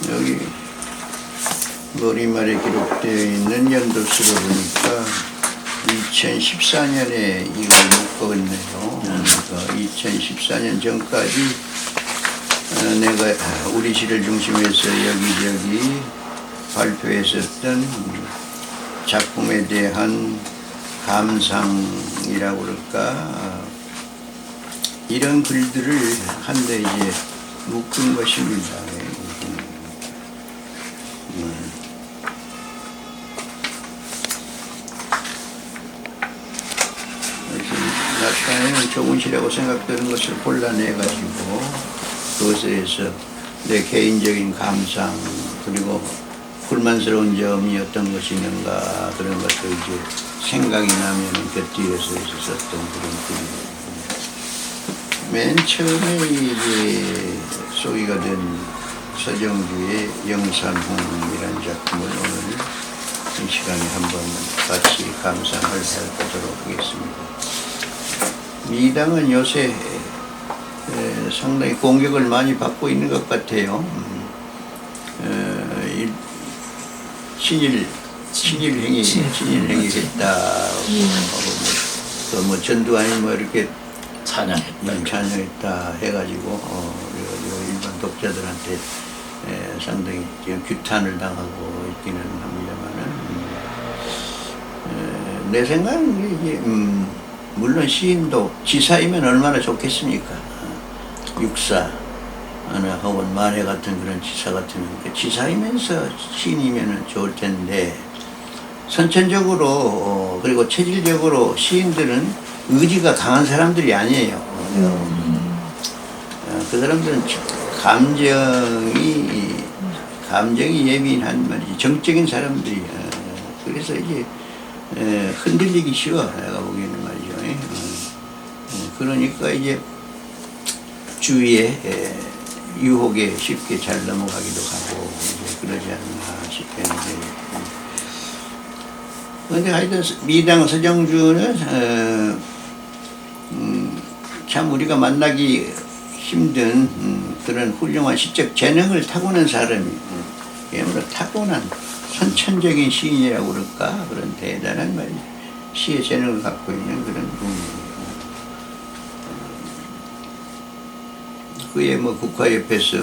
여기 머리말에 기록되어 있는 연도수를 보니까 2014년에 이걸 묶어있네요. 그러니까 2014년 전까지 내가 우리 시를 중심해서 여기저기 발표했었던 작품에 대한 감상이라고 그럴까, 이런 글들을 한데 이제 묶은 것입니다. 약간은 좋은 시라고 생각되는 것을 골라내가지고 그것에서 내 개인적인 감상, 그리고 불만스러운 점이 어떤 것이 있는가, 그런 것도 이제 생각이 나면 곁뒤에서 있었던 그런 글이에요. 맨 처음에 이제 소개가 된 서정주의 영산홍이라는 작품을 오늘 이 시간에 한번 같이 감상을 해보도록 하겠습니다. 미당은 요새 상당히 공격을 많이 받고 있는 것 같아요. 친일행위 했다, 또 뭐 전두환이 뭐 이렇게 찬양했다 해가지고 일반 독자들한테 상당히 지금 규탄을 당하고 있기는 합니다만은, 내 생각은 이게 물론 시인도 지사이면 얼마나 좋겠습니까? 육사 혹은 만해 같은 그런 지사 같은, 지사이면서 시인이면 좋을 텐데, 선천적으로 그리고 체질적으로 시인들은 의지가 강한 사람들이 아니에요. 그 사람들은 감정이 예민한 말이지, 정적인 사람들이. 그래서 이제 흔들리기 쉬워, 내가 보기에는 말이죠. 그러니까 이제 주위에 유혹에 쉽게 잘 넘어가기도 하고 이제 그러지 않나 싶겠는데, 그런데 하여튼 미당 서정주는 참 우리가 만나기 힘든 그런 훌륭한 시적 재능을 타고난 사람이, 그야말로 타고난 선천적인 시인이라고 그럴까, 그런 대단한 말이 시의 재능을 갖고 있는 그런 분이에요. 그에 뭐 국화협회서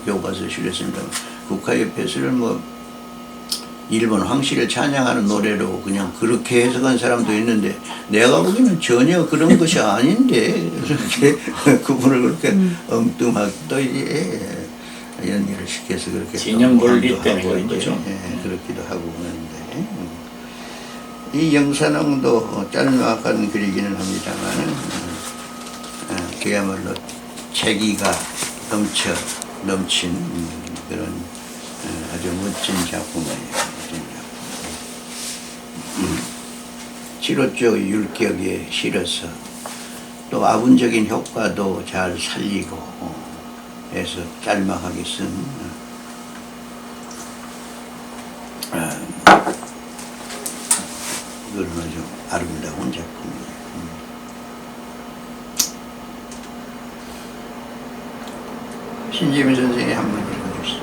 교과서에 실렸습니다. 국화협회서를 뭐 일본 황씨를 찬양하는 노래로 그냥 그렇게 해석한 사람도 있는데, 내가 보기에는 전혀 그런 것이 아닌데 그렇게 그분을 그렇게 엉뚱하게 또 이제 연기를 시켜서 그렇게 진영 논리 때문에 거죠. 그렇기도 하고 그러는데, 이 영산홍도 짤막한 글이기는 합니다만은 그야말로 재기가 넘친 그런 아주 멋진 작품이에요. 치료적 율격에 실어서 또 아분적인 효과도 잘 살리고 해서 짤막하게 쓴 그런 아주 아름다운 작품이에요. 신재민 선생이 한번 읽어주세요.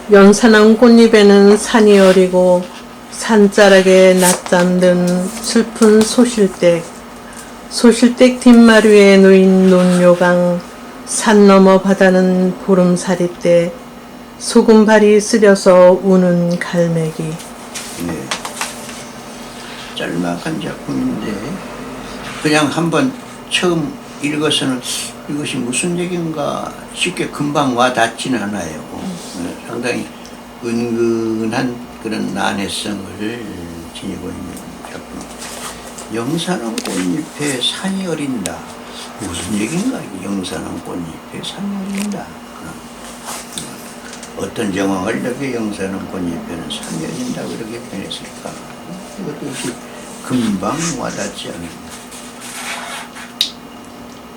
연산홍 꽃잎에는 산이 어리고 산자락에 낮잠 든 슬픈 소실댁 뒷마루에 놓인 논요강, 산 너머 바다는 보름살이 때 소금발이 쓰려서 우는 갈매기. 네, 짤막한 작품인데 그냥 한번 처음 읽어서는 이것이 무슨 얘기인가 쉽게 금방 와 닿지는 않아요. 상당히 은근한 그런 난해성을 지니고 있는 작품. 영산홍 꽃잎에 산이 어린다. 무슨 얘기인가? 영산홍 꽃잎에 산이 어린다. 어떤 정황을 이렇게 영산홍 꽃잎에는 산이 어린다고 이렇게 표현했을까? 이것도 역시 금방 와닿지 않습니다.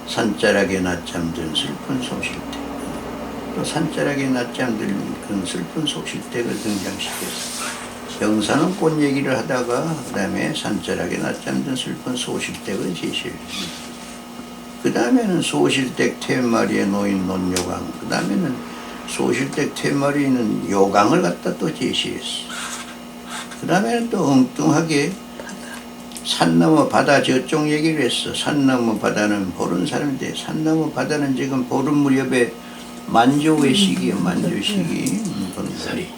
산자락에 낮잠든 슬픈 소실댁, 또 산자락에 낮잠든 그런 슬픈 소실댁을 등장시켰어요. 영산홍 꽃 얘기를 하다가 그 다음에 산자락에 낮잠든 슬픈 소실댁을 제시를 했습니다. 그 다음에는 소실댁 퇴마리에 놓인 논요강, 그 다음에는 소실댁 퇴마리에 있는 요강을 갖다 또 제시했어. 그 다음에는 또 엉뚱하게 산 넘어 바다 저쪽 얘기를 했어. 산 넘어 바다는 보는 사람인데, 산 넘어 바다는 지금 보름 무렵에 만조의 시기야, 만조 시기. 살이.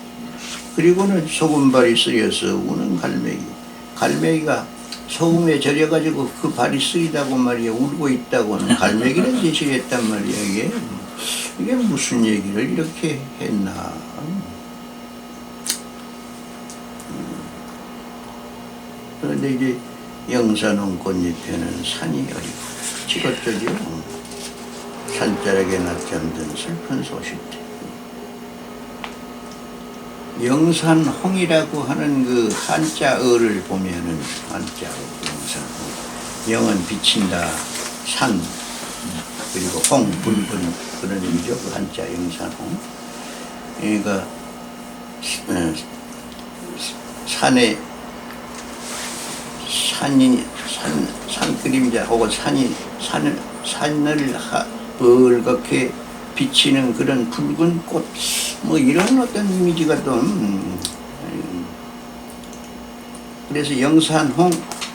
그리고는 소금발이 쓰여서 우는 갈매기. 갈매기가 소금에 절여가지고 그 발이 쓰이다고 말이야, 울고 있다고는 갈매기를 제시를 했단 말이야. 이게 무슨 얘기를 이렇게 했나. 그런데 이제 영산홍 꽃잎에는 산이 어리고 치것저리요. 산자락에 낮잠 든 슬픈 소식들. 영산홍이라고 하는 그 한자어를 보면은, 한자어 영산홍, 영은 비친다, 산, 그리고 홍, 붉은 그런 의미죠. 그 한자 영산홍. 그러니까 산에 산 그림자 혹은 산을 벌겋게 비치는 그런 붉은 꽃, 뭐 이런 어떤 이미지가 또 그래서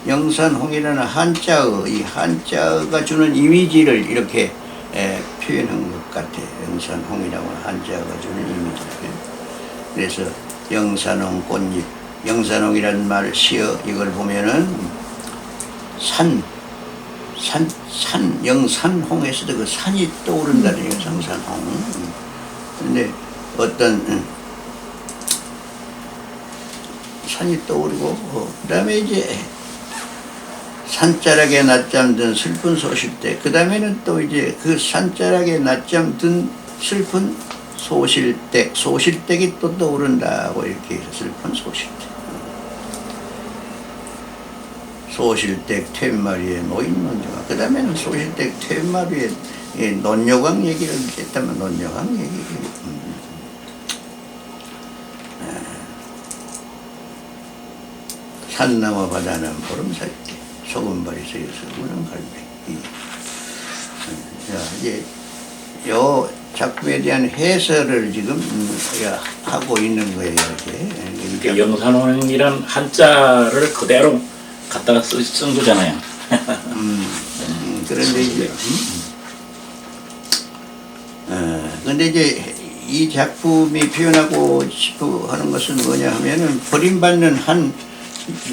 영산홍이라는 한자어, 이 한자어가 주는 이미지를 이렇게 표현한 것 같아. 영산홍이라고 하는 한자어가 주는 이미지. 그래서 영산홍 꽃잎, 영산홍이라는 말을 씌어 이걸 보면은 영산홍에서도 그 산이 떠오른다는 영산홍. 근데 어떤 산이 떠오르고, 그 다음에 이제 산자락에 낮잠 든 슬픈 소실댁, 그 다음에는 또 이제 그 산자락에 낮잠 든 슬픈 소실댁, 소실댁이 또 떠오른다고 이렇게 해서 슬픈 소실댁. 소실댁 퇴마리에 놓인 논요강, 그 다음에는 소실댁 퇴마리에 논요강 얘기를 했다면 논요강 얘기. 산 넘어 바다는 보름살 때 소금발이 쓰여서 우는 갈매기. 이제 요 작품에 대한 해설을 지금 하고 있는 거예요. 그 영산홍이란 한자를 그대로 갖다가 쓴 거잖아요. 그런데 이제 근데 이제 이 작품이 표현하고 싶어 하는 것은 뭐냐 하면은 버림받는 한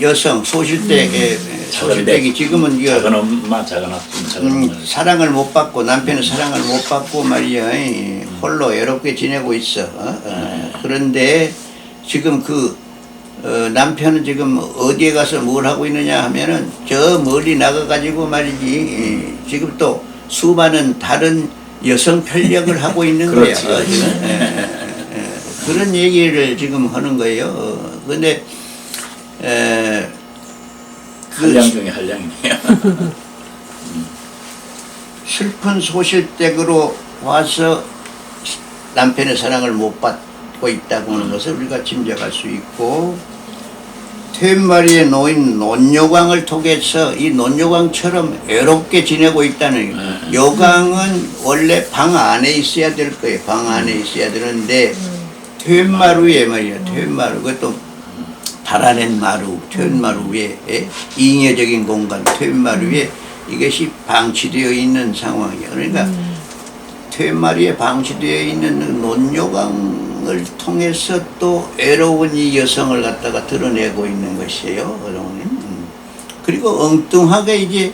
여성, 소실댁이 지금은 작은 엄마, 작은 아빠, 작은 엄마. 사랑을 못 받고, 남편의 사랑을 못 받고 말이야, 홀로 외롭게 지내고 있어. 그런데 지금 그 남편은 지금 어디에 가서 뭘 하고 있느냐 하면은 저 멀리 나가가지고 말이지, 지금 또 수많은 다른 여성 편력을 하고 있는 거야. 그런 얘기를 지금 하는 거예요. 근데 한량 중에 한량이네요. 슬픈 소실댁으로 와서 남편의 사랑을 못 받고 있다고 하는 것을 우리가 짐작할 수 있고, 퇴마리에 놓인 논요강을 통해서 이 논요강처럼 외롭게 지내고 있다는, 요강은 원래 방 안에 있어야 될 거예요. 방 안에 있어야 되는데 퇴마루에 말이야, 퇴마루, 그것도 달아낸 마루, 퇴마루 위에 잉여적인 공간, 퇴마루 위에 이것이 방치되어 있는 상황이야. 그러니까 퇴마루에 방치되어 있는 논요강을 통해서 또 외로운 이 여성을 갖다가 드러내고 있는 것이에요, 어머님. 그리고 엉뚱하게 이제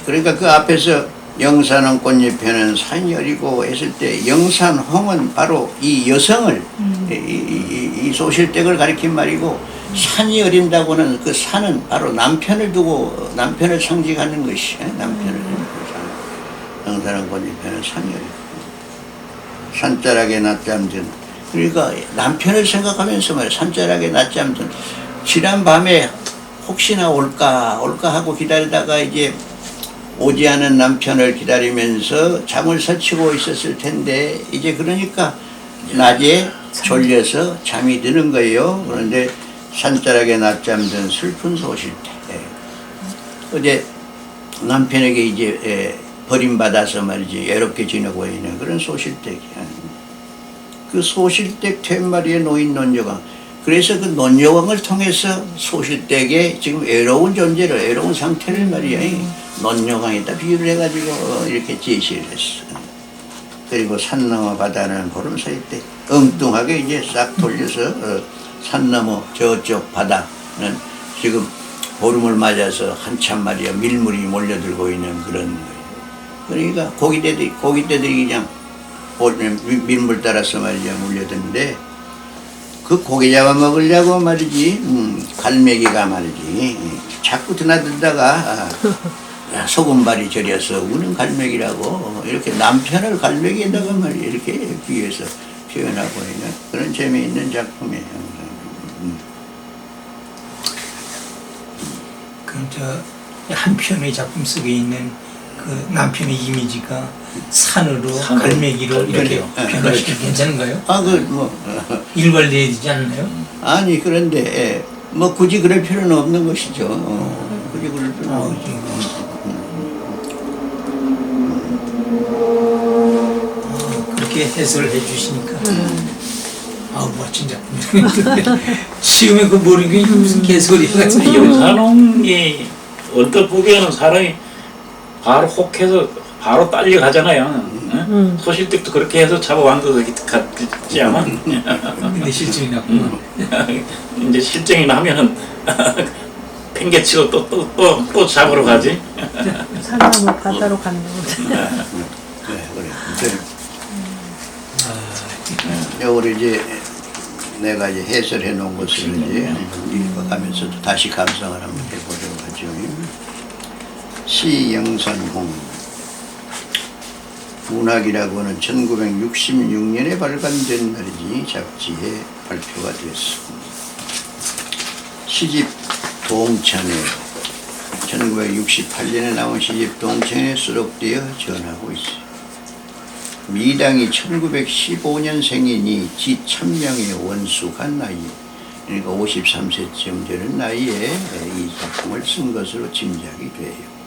그러니까 그 앞에서 영산홍 꽃잎에는 산이 어리고 했을 때, 영산홍은 바로 이 여성을, 이 소실댁을 가리킨 말이고, 산이 어린다고는 그 산은 바로 남편을 두고, 남편을 상징하는 것이, 남편을. 영산홍 꽃잎에는 산이 어리고, 산자락에 낮잠 든, 그러니까 남편을 생각하면서 말이야, 산자락에 낮잠 든, 지난 밤에 혹시나 올까 하고 기다리다가 이제 오지 않은 남편을 기다리면서 잠을 설치고 있었을 텐데, 이제 그러니까 낮에 졸려서 잠이 드는 거예요. 그런데 산자락에 낮잠 든 슬픈 소실댁. 어제 남편에게 이제 버림받아서 말이지 외롭게 지내고 있는 그런 소실댁이야. 그 소실댁 퇴마리의 노인 논여강. 그래서 그 논여강을 통해서 소실댁의 지금 외로운 존재를, 외로운 상태를 말이야. 논여강에다 비유를 해가지고 이렇게 제시를 했어. 그리고 산 너머 바다는 보름사이 때 엉뚱하게 이제 싹 돌려서 산 너머 저쪽 바다는 지금 보름을 맞아서 한참 말이야 밀물이 몰려들고 있는 그런 거예요. 그러니까 고깃대들이 그냥 밀물 따라서 말이야 몰려드는데 그 고기 잡아 먹으려고 말이지 갈매기가 말이지 자꾸 드나들다가 소금발이 저려서 우는 갈매기라고 이렇게 남편을 갈매기에다가 말이야 이렇게 비유해서 표현하고 있는 그런 재미있는 작품이에요. 그럼 저 한편의 작품 속에 있는 그 남편의 이미지가 산으로 갈매기로 이렇게 변화시키면 괜찮은가요? 일관되어야 되지 않나요? 아니 그런데 뭐 굳이 그럴 필요는 없는 것이죠. 굳이 그럴 필요는 없죠. 그렇게 해설을 해주시니까 아우 멋진 작품이네. 지금의 그 머리가 무슨 개소리야. 영산홍이 언뜻 보기에는 사람이 바로 혹해서 바로 딸려가잖아요. 응? 소실댁도 그렇게 해서 잡아왔는 같지 않아? 근데 실증이 났구나. 이제 실증이 나면은 팽개치고 또 잡으러 가지. 산나무 바다로 가는 거죠. 우리 이제 내가 이제 해설해 놓은 것을 이제 읽어가면서도 다시 감상을 한번 해보려고 하죠. 시 영산홍 문학이라고는 1966년에 발간된 말이지 잡지에 발표가 되었습니다. 시집 동천에 1968년에 나온 시집 동천에 수록되어 전하고 있어요. 미당이 1915년생이니 지 천명의 원숙한 나이, 그러니까 53세쯤 되는 나이에 이 작품을 쓴 것으로 짐작이 돼요.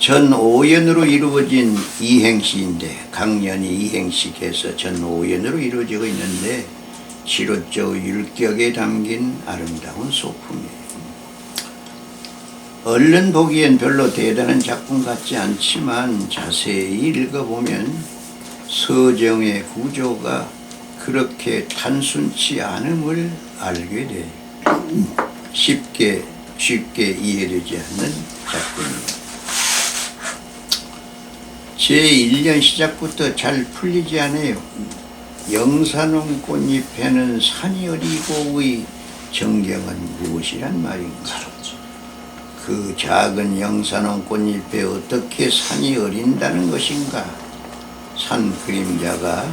전오연으로 이루어진 이행시인데 강연이 이행시께서 전오연으로 이루어지고 있는데 시로적 율격에 담긴 아름다운 소품이에요. 얼른 보기엔 별로 대단한 작품 같지 않지만 자세히 읽어보면 서정의 구조가 그렇게 단순치 않음을 알게 돼요. 쉽게 이해되지 않는 작품입니다. 제1년 시작부터 잘 풀리지 않아요. 영산홍 꽃잎에는 산이 어리고의 정경은 무엇이란 말인가? 그 작은 영산홍 꽃잎에 어떻게 산이 어린다는 것인가? 산 그림자가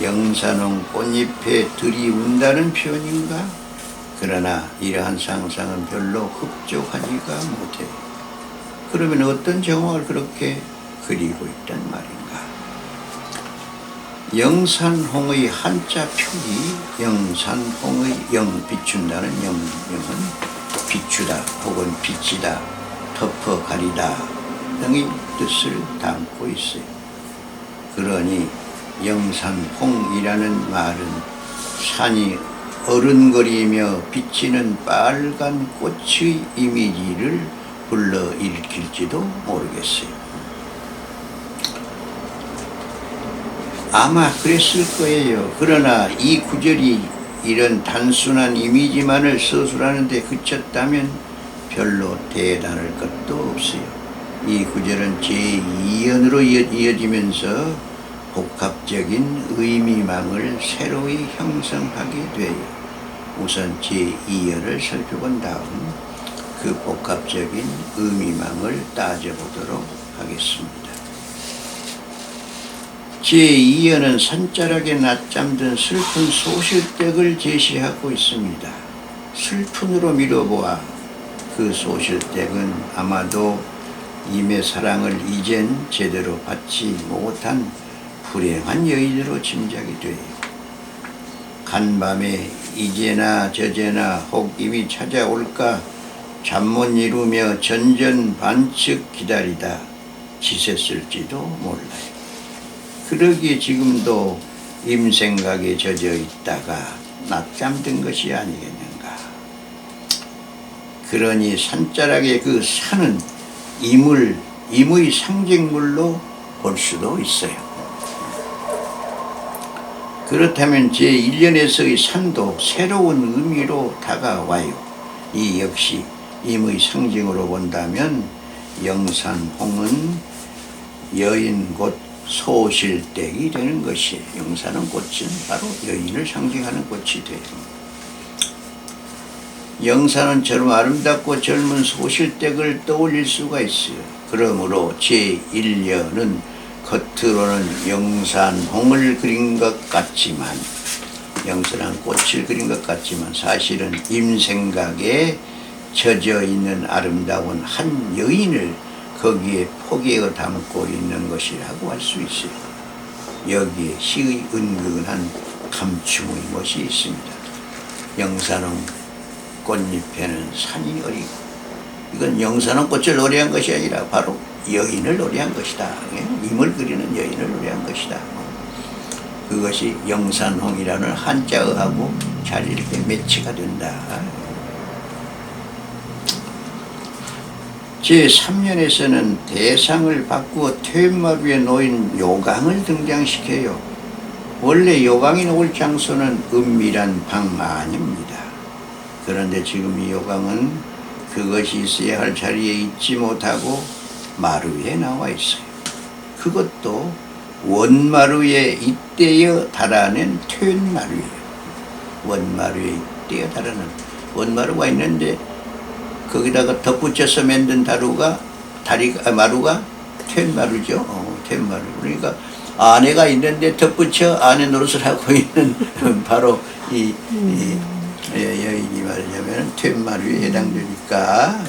영산홍 꽃잎에 들이운다는 표현인가? 그러나 이러한 상상은 별로 흡족하지가 못해. 그러면 어떤 정황을 그렇게 그리고 있단 말인가? 영산홍의 한자 표기, 영산홍의 영, 비춘다는 영은 비추다 혹은 비치다, 덮어 가리다 등의 뜻을 담고 있어요. 그러니 영산홍이라는 말은 산이 어른거리며 비치는 빨간 꽃의 이미지를 불러일으킬지도 모르겠어요. 아마 그랬을 거예요. 그러나 이 구절이 이런 단순한 이미지만을 서술하는 데 그쳤다면 별로 대단할 것도 없어요. 이 구절은 제2연으로 이어지면서 복합적인 의미망을 새로이 형성하게 돼요. 우선 제2연을 살펴본 다음 그 복합적인 의미망을 따져보도록 하겠습니다. 제2연은 산자락에 낮잠든 슬픈 소실댁을 제시하고 있습니다. 슬픈으로 미뤄보아 그 소실댁은 아마도 임의 사랑을 이젠 제대로 받지 못한 불행한 여인으로 짐작이 돼요. 간밤에 이제나 저제나 혹 임이 찾아올까 잠 못 이루며 전전반측 기다리다 지셌을지도 몰라요. 그러기에 지금도 임생각에 젖어 있다가 낮잠 든 것이 아니겠는가. 그러니 산자락의 그 산은 임의 상징물로 볼 수도 있어요. 그렇다면 제1년에서의 산도 새로운 의미로 다가와요. 이 역시 임의 상징으로 본다면 영산홍은 여인 곧 소실댁이 되는 것이에요. 영산은 꽃은 바로 여인을 상징하는 꽃이 돼요. 영산은 처럼 아름답고 젊은 소실댁을 떠올릴 수가 있어요. 그러므로 제1년은 겉으로는 영산홍을 그린 것 같지만, 영산한 꽃을 그린 것 같지만 사실은 임생각에 젖어 있는 아름다운 한 여인을 거기에 포개어 담고 있는 것이라고 할 수 있어요. 여기에 시의 은근한 감춤의 멋이 있습니다. 영산홍 꽃잎에는 산이 어리고, 이건 영산홍 꽃을 노래한 것이 아니라 바로 여인을 노래한 것이다. 임을 그리는 여인을 노래한 것이다. 그것이 영산홍이라는 한자어하고 잘 이렇게 매치가 된다. 제3년에서는 대상을 바꾸어 퇴마루에 놓인 요강을 등장시켜요. 원래 요강이 놓을 장소는 은밀한 방 안입니다. 그런데 지금 이 요강은 그것이 있어야 할 자리에 있지 못하고 마루 위에 나와 있어요. 그것도 원마루에 잇대어 달아낸 퇴마루예요. 원마루에 잇대어 달아낸 원마루가 있는데 거기다가 덧붙여서 만든 마루가 퇴마루죠. 퇴마루. 그러니까 안에가 있는데 덧붙여 안에 노릇을 하고 있는 바로 이 여인이 말하자면 퇴마루에 해당되니까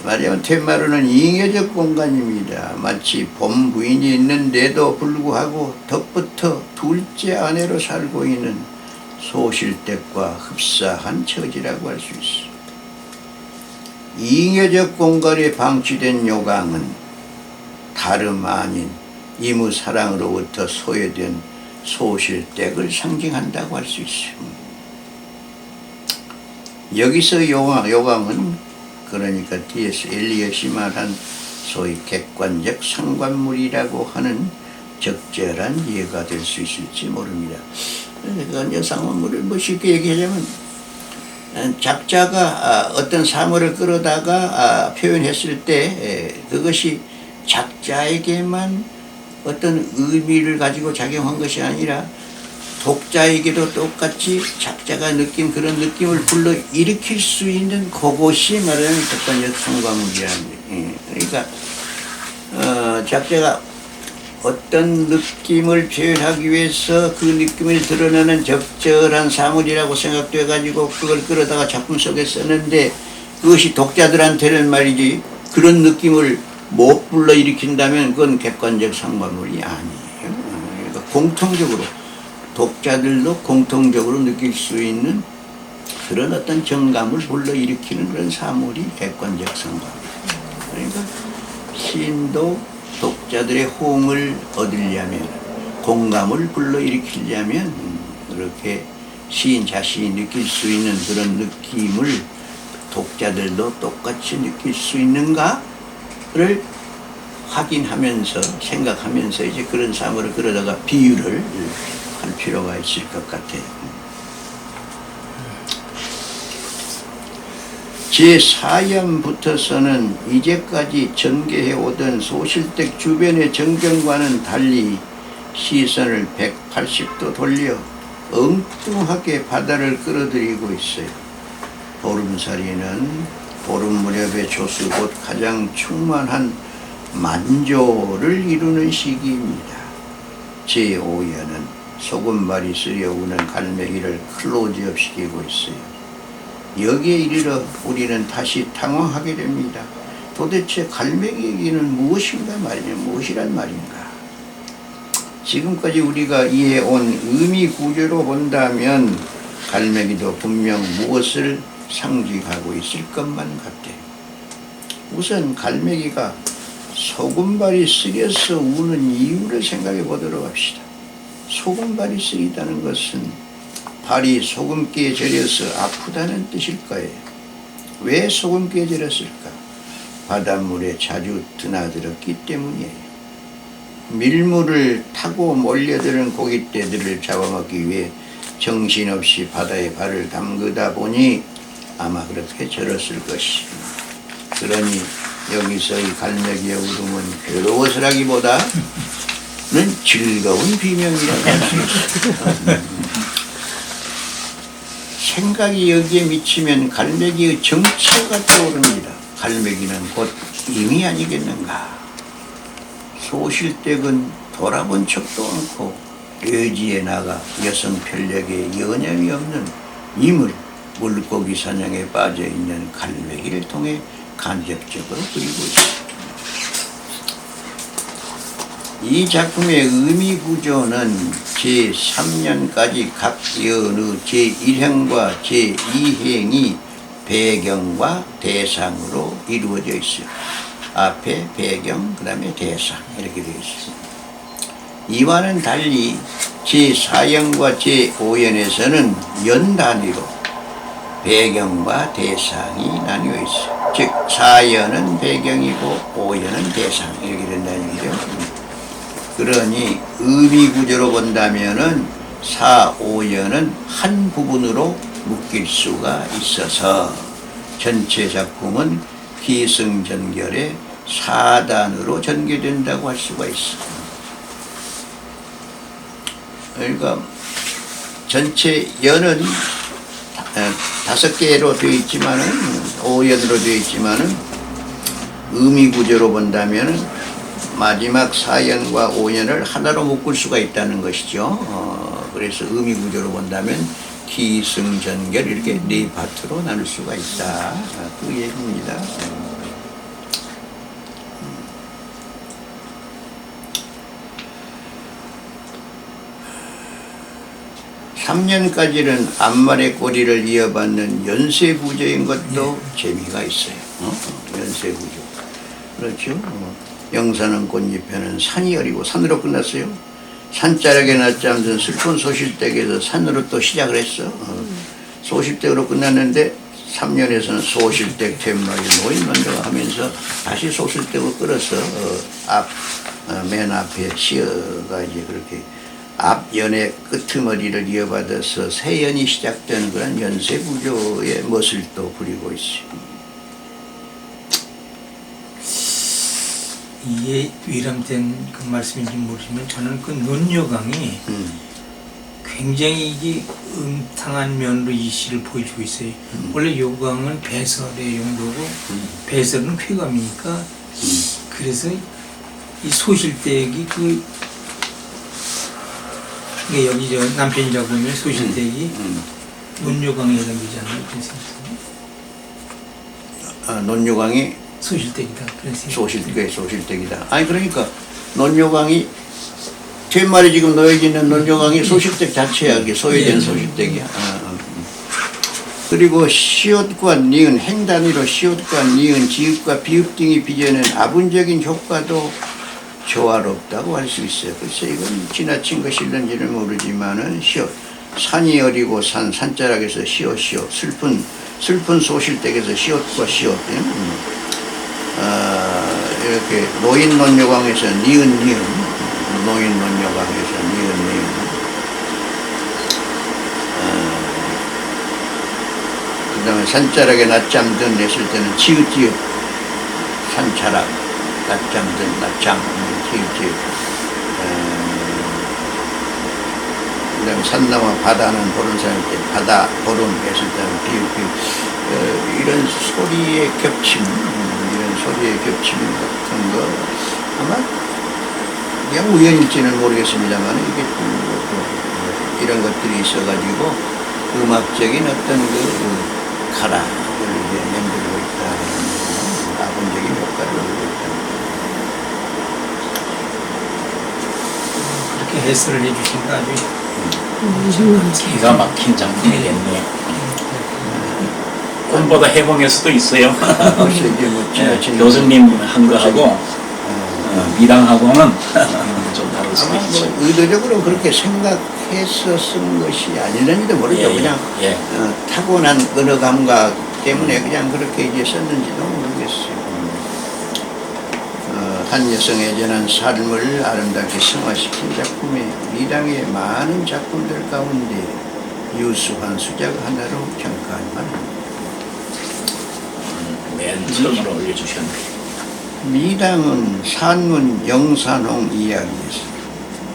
말하자면 퇴마루는 잉여적 공간입니다. 마치 본부인이 있는데도 불구하고 덧붙어 둘째 아내로 살고 있는 소실댁과 흡사한 처지라고 할 수 있어. 잉여적 공간에 방치된 요강은 다름 아닌 임의 사랑으로부터 소외된 소실댁을 상징한다고 할 수 있어요. 여기서 요강은 그러니까 D.S. 엘리엇이 말한 소위 객관적 상관물이라고 하는 적절한 이해가 될 수 있을지 모릅니다. 객관적 상관물을 쉽게 얘기하자면 작자가 어떤 사물을 끌어다가 표현했을 때 그것이 작자에게만 어떤 의미를 가지고 작용한 것이 아니라 독자에게도 똑같이 작자가 느낀 그런 느낌을 불러일으킬 수 있는 그것이 말하는 객관적 상관물이라는 거예요. 그러니까 작자가 어떤 느낌을 표현하기 위해서 그 느낌을 드러내는 적절한 사물이라고 생각돼 가지고 그걸 끌어다가 작품 속에 썼는데 그것이 독자들한테는 말이지 그런 느낌을 못 불러일으킨다면 그건 객관적 상관물이 아니에요. 그러니까 공통적으로 독자들도 공통적으로 느낄 수 있는 그런 어떤 정감을 불러일으키는 그런 사물이 객관적 상관물. 그러니까 시인도 독자들의 호응을 얻으려면, 공감을 불러일으키려면 그렇게 시인 자신이 느낄 수 있는 그런 느낌을 독자들도 똑같이 느낄 수 있는가를 확인하면서 생각하면서 이제 그런 사물을 끌어다가 비유를 할 필요가 있을 것 같아요. 제4연부터서는 이제까지 전개해오던 소실댁 주변의 전경과는 달리 시선을 180도 돌려 엉뚱하게 바다를 끌어들이고 있어요. 보름살이는 보름 무렵의 조수 곧 가장 충만한 만조를 이루는 시기입니다. 제5연은 소금발이 쓰려오는 갈매기를 클로즈업 시키고 있어요. 여기에 이르러 우리는 다시 당황하게 됩니다. 도대체 갈매기 얘기는 무엇이란 말인가? 지금까지 우리가 이해온 의미 구조로 본다면 갈매기도 분명 무엇을 상징하고 있을 것만 같아. 우선 갈매기가 소금발이 쓰려서 우는 이유를 생각해 보도록 합시다. 소금발이 쓰이다는 것은 발이 소금기에 절여서 아프다는 뜻일 거예요. 왜 소금기에 절였을까? 바닷물에 자주 드나들었기 때문이에요. 밀물을 타고 몰려드는 고깃대들을 잡아먹기 위해 정신없이 바다에 발을 담그다 보니 아마 그렇게 절었을 것이다. 그러니 여기서 이 갈매기의 울음은 괴로워서라기보다는 즐거운 비명이라고 할 수 있어요. 생각이 여기에 미치면 갈매기의 정체가 떠오릅니다. 갈매기는 곧 임이 아니겠는가. 소실댁은 돌아본 척도 않고 외지에 나가 여성 편력에 여념이 없는 임을 물고기 사냥에 빠져있는 갈매기를 통해 간접적으로 그리고 있습니다. 이 작품의 의미 구조는 제3년까지 각 여느 제1행과 제2행이 배경과 대상으로 이루어져 있어요. 앞에 배경, 그 다음에 대상 이렇게 되어 있습니다. 이와는 달리 제4연과 제5연에서는 연 단위로 배경과 대상이 나뉘어 있어요. 즉 4연은 배경이고 5연은 대상 이렇게 된다는 얘기죠. 그러니 의미 구조로 본다면은 4, 5연은 한 부분으로 묶일 수가 있어서 전체 작품은 기승전결의 4단으로 전개된다고 할 수가 있습니다. 그러니까 전체 연은 5개로 되어 있지만은 5연으로 되어 있지만은 의미 구조로 본다면은 마지막 4연과 5연을 하나로 묶을 수가 있다는 것이죠. 그래서 의미 구조로 본다면 기승전결 이렇게 4파트로 나눌 수가 있다. 그 얘기입니다. 3년까지는 앞말의 꼬리를 이어받는 연쇄구조인 것도 재미가 있어요. 연쇄구조. 그렇죠. 영산은 꽃잎에는 산이 어리고 산으로 끝났어요. 산자락에 낮잠든 슬픈 소실댁에서 산으로 또 시작을 했어. 소실댁으로 끝났는데 3년에서는 소실댁 툇마리 노인 만들어 하면서 다시 소실댁으로 끌어서 맨 앞에 시어가 이제 그렇게 앞연의 끄트머리를 이어받아서 새연이 시작되는 그런 연쇄구조의 멋을 또 부리고 있습니다. 이게 위람된 그 말씀인지 모르지만 저는 그 논여강이 굉장히 이게 음탕한 면으로 이 시를 보여주고 있어요. 원래 요강은 배설의 용도고 배설은 쾌감이니까 그래서 이 소실댁이 그게 여기 저 남편이라고 보면 소실댁이 논여강에 해당되잖아요. 그래서 논요강이 소실댁이다. 그래서 소실댁이다. 아니 그러니까 논요강이 툇말이 지금 놓여져 있는 논요강이 소실댁 자체야. 이게 소외된 소실댁이야. 그리고 시옷과 니은 행단위로 시옷과 니은 지읒과 비읍 등이 빚어낸 아분적인 효과도 조화롭다고 할 수 있어요. 글쎄 이건 지나친 것일는지는 모르지만은 시옷 산이 어리고 산자락에서 시옷 슬픈 소실댁에서 시옷과 시옷 이렇게 노인 논여강에서 니은 노인 논여강에서 니은 그 다음에 산자락에 낮잠든 했을 때는 지읒 산자락 낮잠든 낮잠 지읒 그 다음에 산나와 바다는 보름 사이일 때 바다 보름 했을 때는 비읍 이런 소리의 겹침 같은 거 아마 그냥 우연일지는 모르겠습니다만 이게 이런 것들이 있어가지고 음악적인 어떤 그 가락을 이제 만들고 있다. 아분적인 효과를 얻고 있다. 그렇게 해설을 해주신 거 아주 기가 막힌 장면이겠네요. 꿈보다 해봉일 수도 있어요. 벌써 이제 뭐 예, 지나치는 교수님 한 거하고 미당하고는 좀 다를 수도 아마 있죠. 뭐 의도적으로 그렇게 생각해서 쓴 것이 아니는지도 모르죠. 예, 예, 그냥 예. 타고난 언어 감각 때문에 그냥 그렇게 이제 썼는지도 모르겠어요. 한 여성의 전한 삶을 아름답게 승화시킨 작품에 미당의 많은 작품들 가운데 유수한 수작 하나로 평가할 만합니다. 맨 처음으로 올려주셨네요. 미당은 산문 영산홍 이야기였습니다.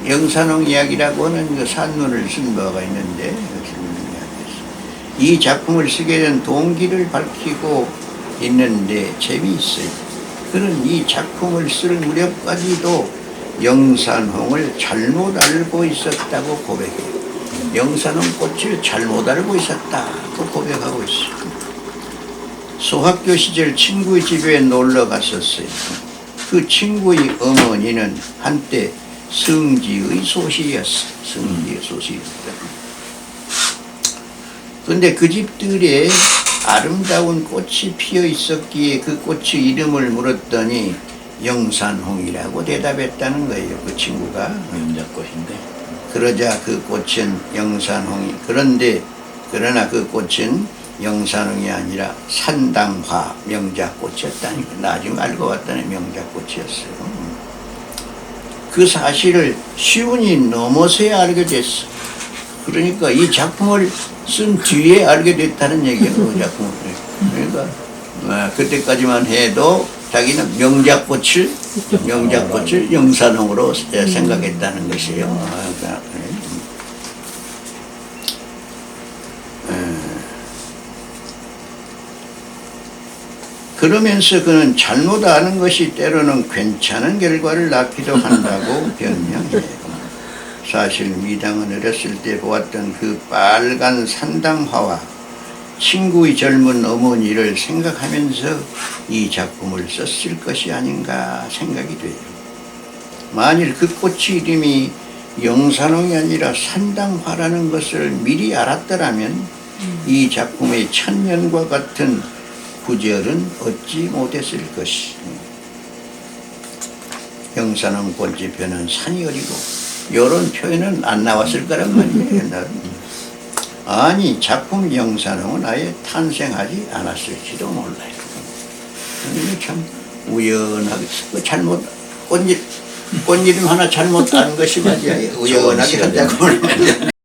영산홍 이야기라고 하는 그 산문을 쓴 바가 있는데 이 작품을 쓰게 된 동기를 밝히고 있는데 재미있어요. 그는 이 작품을 쓸 무렵까지도 영산홍을 잘못 알고 있었다고 고백해요. 영산홍 꽃을 잘못 알고 있었다고 고백하고 있어요. 소학교 시절 친구의 집에 놀러 갔었어요. 그 친구의 어머니는 한때 성지의 소시였어요. 성지의 소시였다. 근데 그 집들에 아름다운 꽃이 피어 있었기에 그 꽃의 이름을 물었더니 영산홍이라고 대답했다는 거예요. 그 친구가. 명작꽃인데. 그러자 그 꽃은 영산홍이 그러나 그 꽃은 영산홍이 아니라 산당화 명작꽃이었다니까. 나중에 알고 봤더니 명작꽃이었어요. 그 사실을 시운이 넘어서야 알게 됐어. 그러니까 이 작품을 쓴 뒤에 알게 됐다는 얘기예요. 그 작품을. 그러니까 그때까지만 해도 자기는 명작꽃을 영산홍으로 생각했다는 것이에요. 그러면서 그는 잘못 아는 것이 때로는 괜찮은 결과를 낳기도 한다고 변명해요. 사실 미당은 어렸을 때 보았던 그 빨간 산당화와 친구의 젊은 어머니를 생각하면서 이 작품을 썼을 것이 아닌가 생각이 돼요. 만일 그 꽃의 이름이 영산홍이 아니라 산당화라는 것을 미리 알았더라면 이 작품의 천년과 같은 구절은 얻지 못했을 것이. 영산홍 꽃이 펴는 산이 어리고 이런 표현은 안 나왔을 거란 말이에요. 아니 작품 영산홍은 아예 탄생하지 않았을지도 몰라요. 참 우연하게 잘못 꽃 이름 하나 잘못 딴 것이 맞아요. 우연하게 한 작품을